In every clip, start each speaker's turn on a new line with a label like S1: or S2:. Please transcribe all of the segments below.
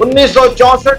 S1: 1964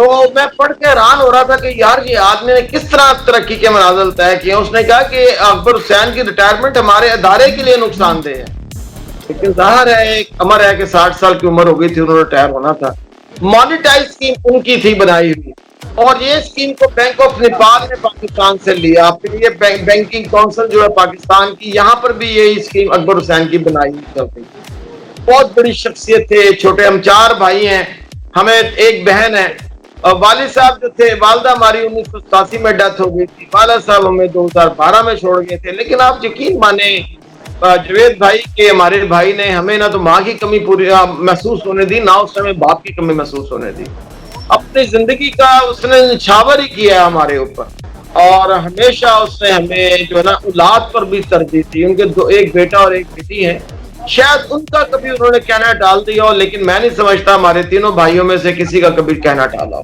S1: تو میں پڑھ کے حیران ہو رہا تھا کہ یار یہ آدمی نے کس طرح ترقی کے منازل طے کیے. اس نے کہا کہ اکبر حسین کی ریٹائرمنٹ ہمارے ادارے کے لیے نقصان دہ ہے. لیکن ظاہر ہے ایک امر ہے کہ 60 سال کی عمر ہو گئی تھی, انہوں نے ریٹائر ہونا تھا. مانیٹائز اسکیم ان کی تھی بنائی ہوئی, اور یہ اسکیم کو بینک آف نیپال نے پاکستان سے لیا. پھر یہ بینکنگ کونسل جو ہے پاکستان کی, یہاں پر بھی یہی اسکیم اکبر حسین کی بنائی ہوئی. بہت بڑی شخصیت تھے. چھوٹے ہم 4 بھائی ہیں, ہمیں ایک بہن ہے. والد صاحب جو تھے, والدہ ہماری 1987 میں ڈیتھ ہو گئی تھی, والد صاحب ہمیں 2012 میں چھوڑ گئے تھے. لیکن آپ یقین مانیں جوید بھائی کے ہمارے بھائی نے ہمیں نہ تو ماں کی کمی پوری محسوس ہونے دی, نہ اس میں باپ کی کمی محسوس ہونے دی. اپنی زندگی کا اس نے نچھاور ہی کیا ہے ہمارے اوپر, اور ہمیشہ اس نے ہمیں جو ہے نا اولاد پر بھی ترجیح دی. ان کے ایک بیٹا اور ایک بیٹی ہیں, شاید ان کا کبھی انہوں نے کہنا ڈال دیا ہو, لیکن میں نہیں سمجھتا ہمارے تینوں بھائیوں میں سے کسی کا کبھی کہنا ڈالا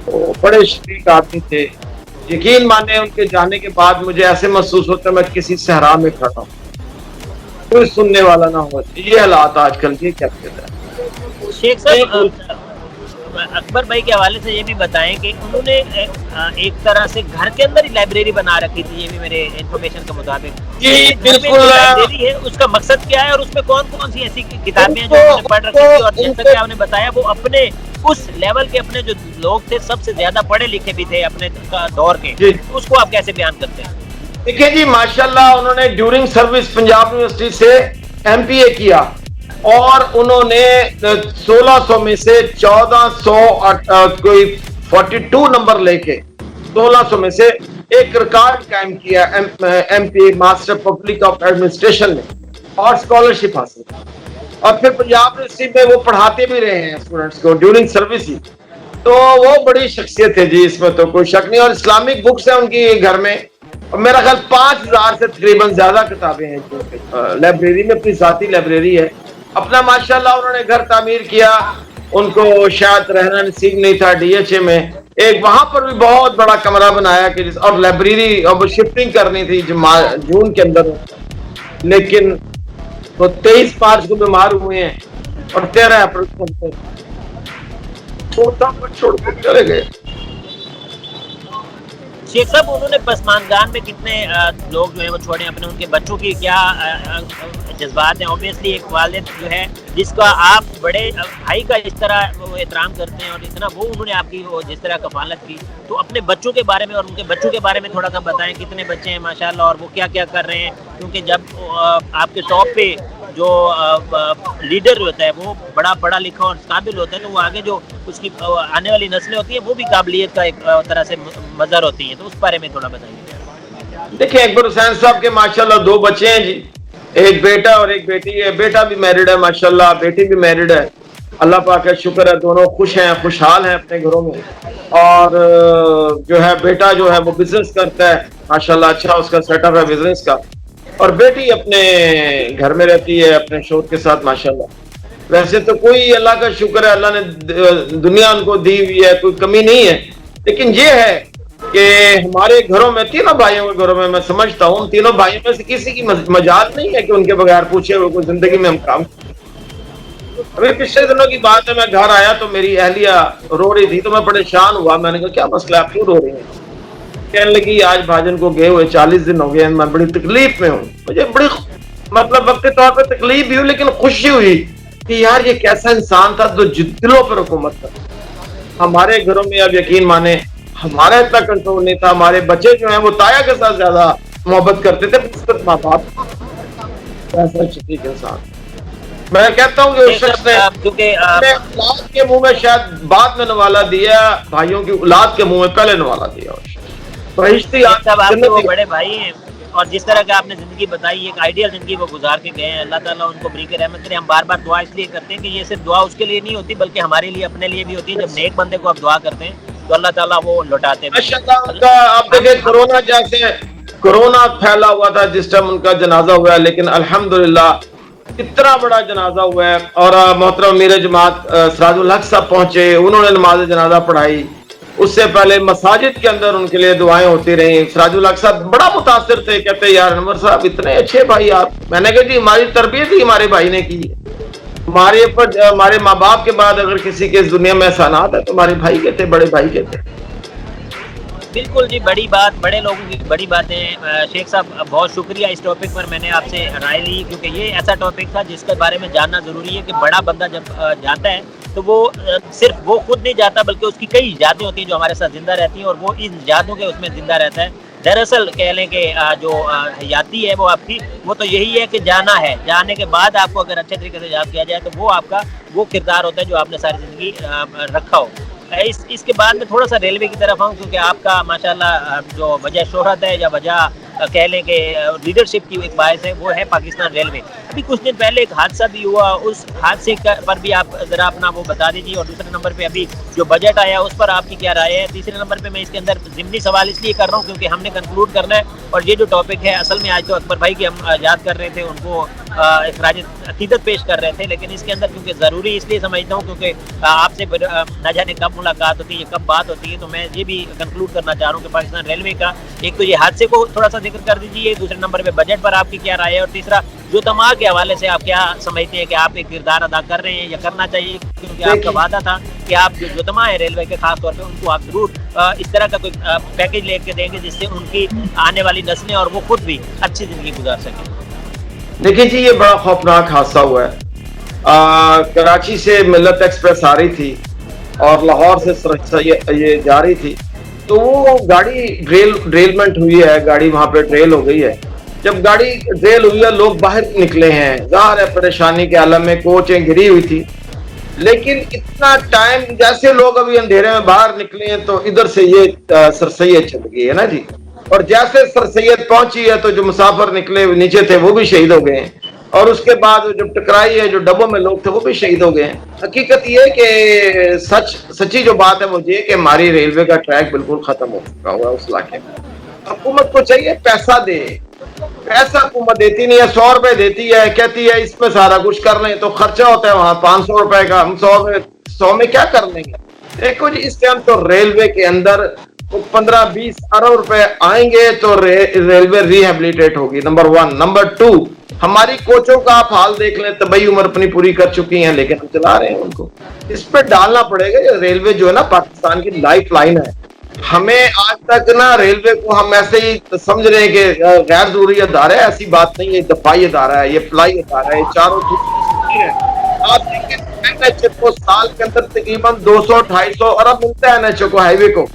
S1: ہو. بڑے شفیق آدمی تھے. یقین مانے ان کے جانے کے بعد مجھے ایسے محسوس ہوتا ہے میں کسی صحرا میں کھڑا ہوں, کوئی سننے والا نہ ہو. یہ حالات آج کل کے کیا کہتے ہیں.
S2: شیخ صاحب اکبر بھائی کے حوالے سے یہ بھی بتائیں کہ انہوں نے ایک طرح سے گھر کے اندر ہی لائبریری بنا رکھی تھی, یہ بھی میرے انفارمیشن کے مطابق.
S1: جی بالکل.
S2: لائبریری ہے, اس کا مقصد کیا ہے اور اس میں کون کون سی ایسی کتابیں ہیں جو انہوں نے پڑھ رکھی تھی, اور جیسا کہ آپ نے بتایا وہ اپنے اس لیول کے اپنے جو لوگ تھے سب سے زیادہ پڑھے لکھے بھی تھے اپنے دور کے, اس کو آپ کیسے بیان کرتے ہیں؟
S1: دیکھیں جی ماشاءاللہ انہوں نے ڈیورنگ سروس پنجاب یونیورسٹی سے ایم پی اے کیا, اور انہوں نے 1600 میں سے 1442 نمبر لے کے 1600 میں سے ایک ریکارڈ قائم کیا M P A master public of administration میں, اور اسکالرشپ حاصل. اور پھر پنجاب یونیورسٹی میں وہ پڑھاتے بھی رہے ہیں اسٹوڈنٹس کو ڈیورنگ سروس ہی. تو وہ بڑی شخصیت ہے جی, اس میں تو کوئی شک نہیں. اور اسلامک بکس ہیں ان کی گھر میں, اور میرا خیال 5000 سے تقریباً زیادہ کتابیں ہیں. لائبریری میں اپنی ذاتی لائبریری ہے. اپنا ماشاءاللہ انہوں نے گھر تعمیر کیا, ان کو شاید رہنا نصیب نہیں تھا ڈی ایچ اے میں, ایک وہاں پر بھی بہت بڑا کمرہ بنایا کہ اور لائبریری اور شفٹنگ کرنی تھی جون کے اندر. لیکن وہ 23 مارچ کو بیمار ہوئے ہیں اور 13 اپریل کو چھوڑ کر چلے گئے.
S2: شیخ صاحب انہوں نے پسماندگان میں کتنے لوگ جو ہیں وہ چھوڑے اپنے, ان کے بچوں کی کیا جذبات ہیں؟ اوبیسلی ایک والد جو ہے جس کا آپ بڑے بھائی کا اس طرح وہ احترام کرتے ہیں, اور اتنا وہ انہوں نے آپ کی وہ جس طرح کفالت کی, تو اپنے بچوں کے بارے میں اور ان کے بچوں کے بارے میں تھوڑا سا بتائیں. کتنے بچے ہیں ماشاءاللہ, اور وہ کیا کیا کر رہے ہیں؟ کیونکہ جب آپ کے ٹاپ پہ جو لیڈر ہوتا ہے وہ بڑا پڑھا لکھا اور قابل ہوتا ہے, تو وہ آگے جو اس کی آنے والی نسلیں ہوتی ہیں وہ بھی قابلیت کا ایک طرح سے مظہر ہوتی ہیں. تو اس بارے میں تھوڑا بتائیے.
S1: دیکھیں اکبر حسین صاحب کے ماشاءاللہ 2 بچے ہیں جی, ایک بیٹا اور ایک بیٹی ہے. بیٹا بھی میرڈ ہے ماشاءاللہ, بیٹی بھی میرڈ ہے. اللہ پاک کا شکر ہے, دونوں خوش ہیں, خوشحال ہیں اپنے گھروں میں. اور جو ہے بیٹا جو ہے وہ بزنس کرتا ہے ماشاءاللہ, اچھا اس کا سیٹ اپ ہے بزنس کا, اور بیٹی اپنے گھر میں رہتی ہے اپنے شوہر کے ساتھ ماشاءاللہ. ویسے تو کوئی اللہ کا شکر ہے, اللہ نے دنیا ان کو دی ہوئی ہے, کوئی کمی نہیں ہے. لیکن یہ ہے کہ ہمارے گھروں میں, تینوں بھائیوں کے گھروں میں سمجھتا ہوں تینوں بھائیوں میں سے کسی کی مجال نہیں ہے کہ ان کے بغیر پوچھے ہوئے کوئی زندگی میں ہم کام. ابھی پچھلے دنوں کی بات ہے, میں گھر آیا تو میری اہلیہ رو رہی تھی, تو میں پریشان ہوا. میں نے کہا کیا مسئلہ ہے, آپ کیوں رو رہی ہیں؟ کہنے لگی آج بھاجن کو گئے ہوئے 40 دن ہو گئے, میں بڑی تکلیف میں ہوں. مجھے بڑی مطلب وقتی طور پہ تکلیف بھی ہوئی, لیکن خوشی ہوئی کہ یار یہ کیسا انسان تھا جو دلوں پر حکومت کرتا. ہمارے گھروں میں اب یقین مانے ہمارا اتنا کنٹرول نہیں تھا. ہمارے بچے جو ہیں وہ تایا کے ساتھ زیادہ محبت کرتے تھے ماں باپ. ایسا شفیق انسان میں کہتا ہوں کہ اس شخص نے اپنے اولاد کے منہ میں شاید بعد میں نوالا دیا, بھائیوں کی اولاد کے منہ میں پہلے نوالا دیا.
S2: وہ بڑے بھائی ہیں, اور جس طرح کا آپ نے زندگی بتائی ایک آئیڈیل زندگی وہ گزار کے گئے ہیں. اللہ تعالیٰ ان کو بریک رحمت کرے. ہم بار بار دعا اس لیے کرتے ہیں کہ یہ صرف دعا اس کے لیے نہیں ہوتی بلکہ ہمارے لیے اپنے لیے بھی ہوتی ہے. جب نیک بندے کو آپ دعا کرتے ہیں تو اللہ تعالیٰ وہ لوٹاتے ہیں.
S1: آپ دیکھیں کورونا جیسے کورونا پھیلا ہوا تھا جس ٹائم ان کا جنازہ ہوا ہے, لیکن الحمدللہ اتنا بڑا جنازہ ہوا ہے. اور محترم امیر جماعت سراج الحق صاحب پہنچے, انہوں نے نماز جنازہ پڑھائی. اس سے پہلے مساجد کے اندر ان کے لیے دعائیں ہوتی رہیں. سراج الحق صاحب بڑا متاثر تھے, کہتے یار انور صاحب اتنے اچھے بھائی آپ. میں نے کہا جی ہماری تربیت ہی ہمارے بھائی نے کی ہے. ہمارے ماں باپ کے بعد اگر کسی کے اس دنیا میں احسانات ہے تو ہمارے بھائی کے تھے، بڑے بھائی کے تھے.
S2: بالکل جی، بڑی بات، بڑے لوگوں کی بڑی باتیں. شیخ صاحب بہت شکریہ، اس ٹاپک پر میں نے آپ سے رائے لی، کیونکہ یہ ایسا ٹاپک تھا جس کے بارے میں جاننا ضروری ہے کہ بڑا بندہ جب جاتا ہے تو وہ صرف وہ خود نہیں جاتا بلکہ اس کی کئی یادیں ہوتی ہیں جو ہمارے ساتھ زندہ رہتی ہیں، اور وہ ان یادوں کے اس میں زندہ رہتا ہے. دراصل کہہ لیں کہ جو حیاتی ہے وہ آپ کی، وہ تو یہی ہے کہ جانا ہے، جانے کے بعد آپ کو اگر اچھے طریقے سے یاد کیا جائے تو وہ آپ کا وہ کردار ہوتا ہے جو آپ نے ساری زندگی رکھا ہو. اس کے بعد میں تھوڑا سا ریلوے کی طرف آؤں، کیونکہ آپ کا ماشاءاللہ جو وجہ شہرت ہے یا وجہ کہہ لیں کہ لیڈرشپ کی ایک باعث ہے، وہ ہے پاکستان ریلوے. ابھی کچھ دن پہلے ایک حادثہ بھی ہوا، اس حادثے پر بھی آپ ذرا اپنا وہ بتا دیجیے. اور دوسرے نمبر پہ ابھی جو بجٹ آیا اس پر آپ کی کیا رائے ہے. تیسرے نمبر پہ میں اس کے اندر ضمنی سوال اس لیے کر رہا ہوں کیونکہ ہم نے کنکلوڈ کرنا ہے، اور یہ جو ٹاپک ہے اصل میں آج تو اکبر بھائی کی ہم یاد کر رہے تھے، ان کو اخراج عقیدت پیش کر رہے تھے، لیکن اس کے اندر کیونکہ ضروری اس لیے سمجھتا ہوں کیونکہ آپ سے نہ جانے کب ملاقات ہوتی ہے، کب بات ہوتی ہے، تو میں یہ بھی کنکلوڈ کرنا چاہ رہا ہوں کہ پاکستان ریلوے کا ایک تو یہ حادثے کو تھوڑا سا ذکر کر دیجیے، دوسرے نمبر پہ بجٹ پر آپ کی کیا رائے ہے، اور تیسرا جو تماغ کے حوالے سے آپ کیا سمجھتے ہیں کہ آپ ایک کردار ادا کر رہے ہیں یا کرنا چاہیے، کیونکہ آپ کا وعدہ تھا کہ آپ جو تماغ ہے ریلوے کے خاص طور پہ ان کو آپ ضرور اس طرح کا کوئی پیکیج لے کے دیں گے جس سے ان کی آنے والی نسلیں اور وہ خود بھی اچھی زندگی گزار سکیں.
S1: دیکھیے جی، یہ بڑا خوفناک حادثہ ہوا ہے. کراچی سے ملت ایکسپریس آ رہی تھی اور لاہور سے یہ جا رہی تھی، تو وہ گاڑی ڈریلمنٹ ہوئی ہے، گاڑی وہاں پہ ڈریل ہو گئی ہے. جب گاڑی ڈریل ہوئی ہے لوگ باہر نکلے ہیں، ظاہر ہے پریشانی کے عالم میں کوچیں گری ہوئی تھی، لیکن اتنا ٹائم جیسے لوگ ابھی اندھیرے میں باہر نکلے ہیں تو ادھر سے یہ سر سید چل گئی ہے نا جی. اور جیسے سر سید پہنچی ہے تو جو مسافر نکلے نیچے تھے وہ بھی شہید ہو گئے ہیں، اور اس کے بعد جو ٹکرائی ہے جو ڈبوں میں لوگ تھے وہ بھی شہید ہو گئے ہیں. حقیقت یہ کہ سچی جو بات ہے وہ یہ کہ ہماری ریلوے کا ٹریک بالکل ختم ہو چکا ہوا ہے اس علاقے میں. حکومت کو چاہیے پیسہ دے، پیسہ حکومت دیتی نہیں ہے. 100 روپے دیتی ہے، کہتی ہے اس میں سارا کچھ کر لیں، تو خرچہ ہوتا ہے وہاں 500 روپے کا. ہم 100 میں کیا کر لیں گے؟ دیکھو جی، اس ٹائم تو ریلوے کے اندر 15-20 ارب روپے آئیں گے تو ریلوے ریہیبلیٹیٹ ہوگی. نمبر 1. نمبر 2، ہماری کوچوں کا آپ حال دیکھ لیں، طبی عمر اپنی پوری کر چکی ہیں لیکن ہم چلا رہے ہیں ان کو. اس پہ ڈالنا پڑے گا. یہ ریلوے جو ہے نا پاکستان کی لائف لائن ہے. ہمیں آج تک نا ریلوے کو ہم ایسے ہی سمجھ رہے ہیں کہ غیر ضروری ادارہ ہے. ایسی بات نہیں ہے، دفاعی ادارہ ہے، یہ فلائی ادارہ ہے، یہ چاروں چیزیں ہیں. آپ دیکھیں این ایچ اے کو سال کے اندر تقریباً 200-250 ارب ملتا ہے این ایچ اے کو، ہائی وے کو.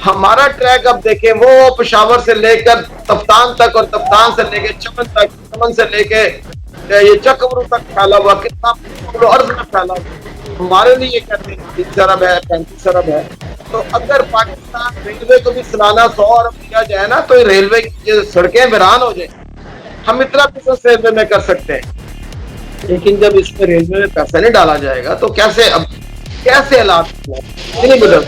S1: ہمارا ٹریک اب دیکھیں وہ پشاور سے لے کر تفتان تک، اور تفتان سے لے کے چمن تک، چمن سے لے کے یہ چکورو تک پھیلا ہوا، کتنا عرض میں پھیلا ہوا. ہمارے لیے یہ کہتے ہیں 30 ارب ہے، 35 ارب ہے. تو اگر پاکستان ریلوے کو بھی سالانہ 100 ارب دیا جائے نا تو ریلوے کی سڑکیں ویران ہو جائیں. ہم اتنا بزنس ریلوے میں کر سکتے ہیں، لیکن جب اس میں ریلوے میں پیسہ نہیں ڈالا جائے گا تو کیسے حالات نہیں بدل.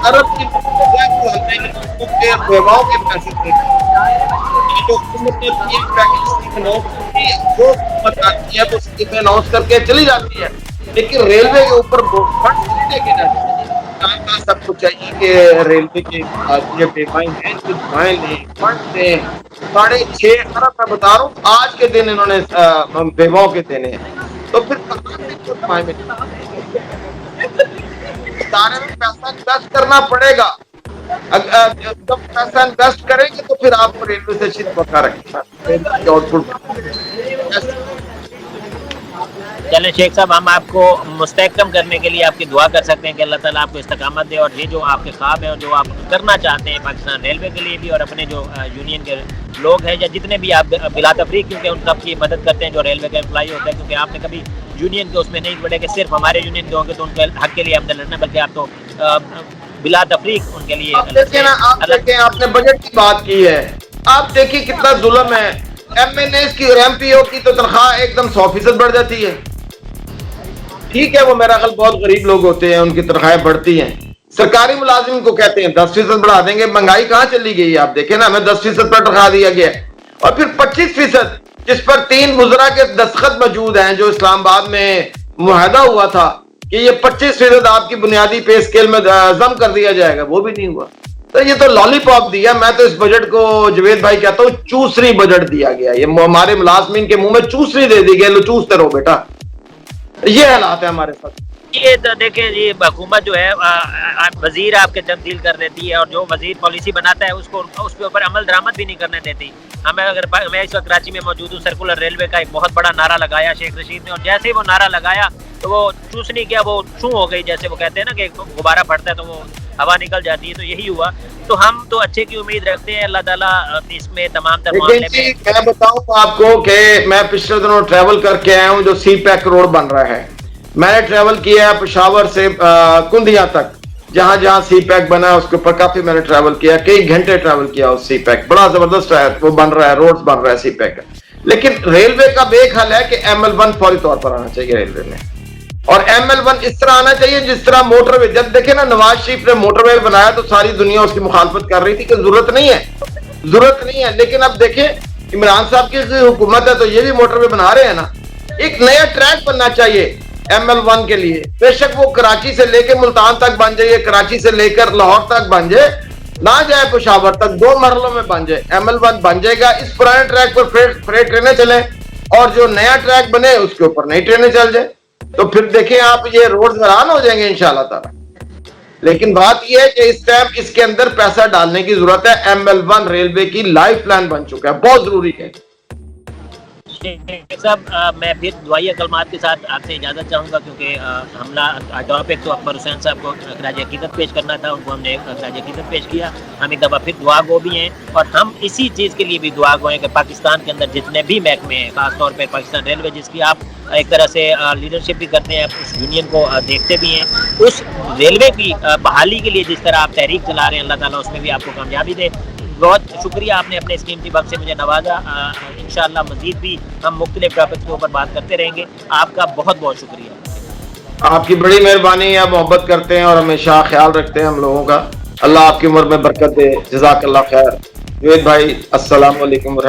S1: ارب کی بیواؤں کے پیسے اناؤنس کر کے چلی جاتی ہے، لیکن ریلوے کے اوپر فنڈ نہیں لے کے جاتے. سب کو چاہیے کہ ریلوے کے جو بیوائیں ہیں ان کی دعائیں لیں، فنڈ دیں. 6.5 ارب میں بتا رہا ہوں آج کے دن انہوں نے بیواؤں کے دینے ہیں. تو پھر ادارے میں پیسہ انویسٹ کرنا پڑے گا. جب پیسہ انویسٹ کریں گے تو پھر آپ کو ریلوے سے چیز پکا رکھیں آؤٹ پٹ.
S2: چلیں شیخ صاحب، ہم آپ کو مستحکم کرنے کے لیے آپ کی دعا کر سکتے ہیں کہ اللہ تعالیٰ آپ کو استقامت دے، اور یہ جو آپ کے خواب ہیں اور جو آپ کرنا چاہتے ہیں پاکستان ریلوے کے لیے بھی، اور اپنے جو یونین کے لوگ ہیں یا جتنے بھی آپ بلا تفریق کیونکہ ان سب کی مدد کرتے ہیں جو ریلوے کا امپلائی ہوتا ہے، کیونکہ آپ نے کبھی یونین کے اس میں نہیں پڑے کہ صرف ہمارے یونین کے ہوں گے تو ان کے حق کے لیے ہم نے لڑنا، بلکہ آپ تو بلا تفریق ان کے لیے.
S1: آپ نے بجٹ کی بات کی ہے، آپ دیکھیے کتنا ظلم ہے. ایم این ایز کی اور ایم پی او کی تو تنخواہ ایک دم 100% بڑھ جاتی ہے. ٹھیک ہے، وہ میرا خیال بہت غریب لوگ ہوتے ہیں ان کی تنخواہیں بڑھتی ہیں. سرکاری ملازم کو کہتے ہیں 10% بڑھا دیں گے. مہنگائی کہاں چلی گئی ہے؟ آپ دیکھیں نا، ہمیں 10% پر تنخواہ دیا گیا ہے، اور پھر 25% جس پر 3 وزراء کے دستخط موجود ہیں جو اسلام آباد میں معاہدہ ہوا تھا کہ یہ 25% آپ کی بنیادی پے اسکیل میں ضم کر دیا جائے گا، وہ بھی نہیں ہوا. تو یہ تو لالی پاپ دیا. میں تو اس بجٹ کو جوید بھائی کہتا ہوں چوسری بجٹ دیا گیا. یہ ہمارے ملازمین کے منہ میں چوسری دے دی گئی، لو چوستے رہو بیٹا. یہ حالات ہے ہمارے ساتھ.
S2: یہ دیکھیں جی، حکومت جو ہے وزیر آپ کے تبدیل کر دیتی ہے، اور جو وزیر پالیسی بناتا ہے اس کے اوپر عمل درآمد بھی نہیں کرنے دیتی. میں اس وقت کراچی میں موجود ہوں، سرکولر ریلوے کا ایک بہت بڑا نعرہ لگایا شیخ رشید نے، اور جیسے ہی وہ نعرہ لگایا تو وہ چوس نہیں کیا، وہ چوں ہو گئی. جیسے وہ کہتے ہیں نا کہ غبارہ پھٹتا ہے تو وہ ہوا نکل جاتی ہے، تو یہی ہوا. تو ہم تو اچھے کی امید رکھتے ہیں. اللہ تعالیٰ اس میں تمام تر معاملے میں.
S1: میں بتاؤں آپ کو کہ میں پچھلے دنوں ٹریول کر کے آیا ہوں، جو سی پیک روڈ بن رہا ہے. میں نے ٹریول کیا ہے پشاور سے کندیا تک، جہاں جہاں سی پیک بنا ہے اس کے اوپر کافی میں نے ٹریول کیا، کئی گھنٹے ٹریول کیا. اس سی پیک بڑا زبردست ہے، وہ بن رہا ہے، روڈز بن رہا ہے سی پیک. لیکن ریلوے کا بے ایک حل ہے کہ ML1 فوری طور پر آنا چاہیے ریلوے میں. اور ML1 اس طرح آنا چاہیے جس طرح موٹر وے. جب دیکھیں نا نواز شریف نے موٹر وے بنایا تو ساری دنیا اس کی مخالفت کر رہی تھی کہ ضرورت نہیں ہے. لیکن اب دیکھیں عمران صاحب کی حکومت ہے تو یہ بھی موٹر وے بنا رہے ہیں نا. ایک نیا ٹریک بننا چاہیے ML1 کے لیے. بے شک وہ کراچی سے لے کے ملتان تک بن جائے، کراچی سے لے کر لاہور تک بن جائے، نہ جائے پشاور تک، 2 مرحلوں میں بن جائے. ML1 بن جائے گا، اس پرانے ٹریک پر فریٹ ٹرینیں چلیں، اور جو نیا ٹریک بنے اس کے اوپر نئی ٹرینیں چل جائیں. تو پھر دیکھیں آپ یہ روڈز ویران ہو جائیں گے انشاءاللہ تعالی. لیکن بات یہ ہے کہ اس ٹائم اس کے اندر پیسہ ڈالنے کی ضرورت ہے. ML1 ریلوے کی لائف پلان بن چکا ہے، بہت ضروری ہے.
S2: صاحب میں پھر دعائیہ کلمات کے ساتھ آپ سے اجازت چاہوں گا، کیونکہ حملہ ٹاپک تو اکبر حسین صاحب کو خراج عقیدت پیش کرنا تھا، ان کو ہم نے خراج عقیدت پیش کیا. ہم ایک دفعہ پھر دعا گو بھی ہیں، اور ہم اسی چیز کے لیے بھی دعا گو ہیں کہ پاکستان کے اندر جتنے بھی محکمے ہیں، خاص طور پہ پاکستان ریلوے جس کی آپ ایک طرح سے لیڈرشپ بھی کرتے ہیں، اس یونین کو دیکھتے بھی ہیں، اس ریلوے کی بحالی کے لیے جس طرح آپ تحریک چلا رہے ہیں، اللہ تعالیٰ اس میں بھی آپ کو کامیابی دے. بہت شکریہ، آپ نے اپنے اس قیمتی وقت سے مجھے نوازا. انشاءاللہ مزید بھی ہم مختلف ٹاپکس کے اوپر بات کرتے رہیں گے. آپ کا بہت بہت شکریہ.
S1: آپ کی بڑی مہربانی ہے، محبت کرتے ہیں اور ہمیشہ خیال رکھتے ہیں ہم لوگوں کا. اللہ آپ کی عمر میں برکت دے. جزاک اللہ خیر. جوید بھائی السلام علیکم ورحمۃ اللہ.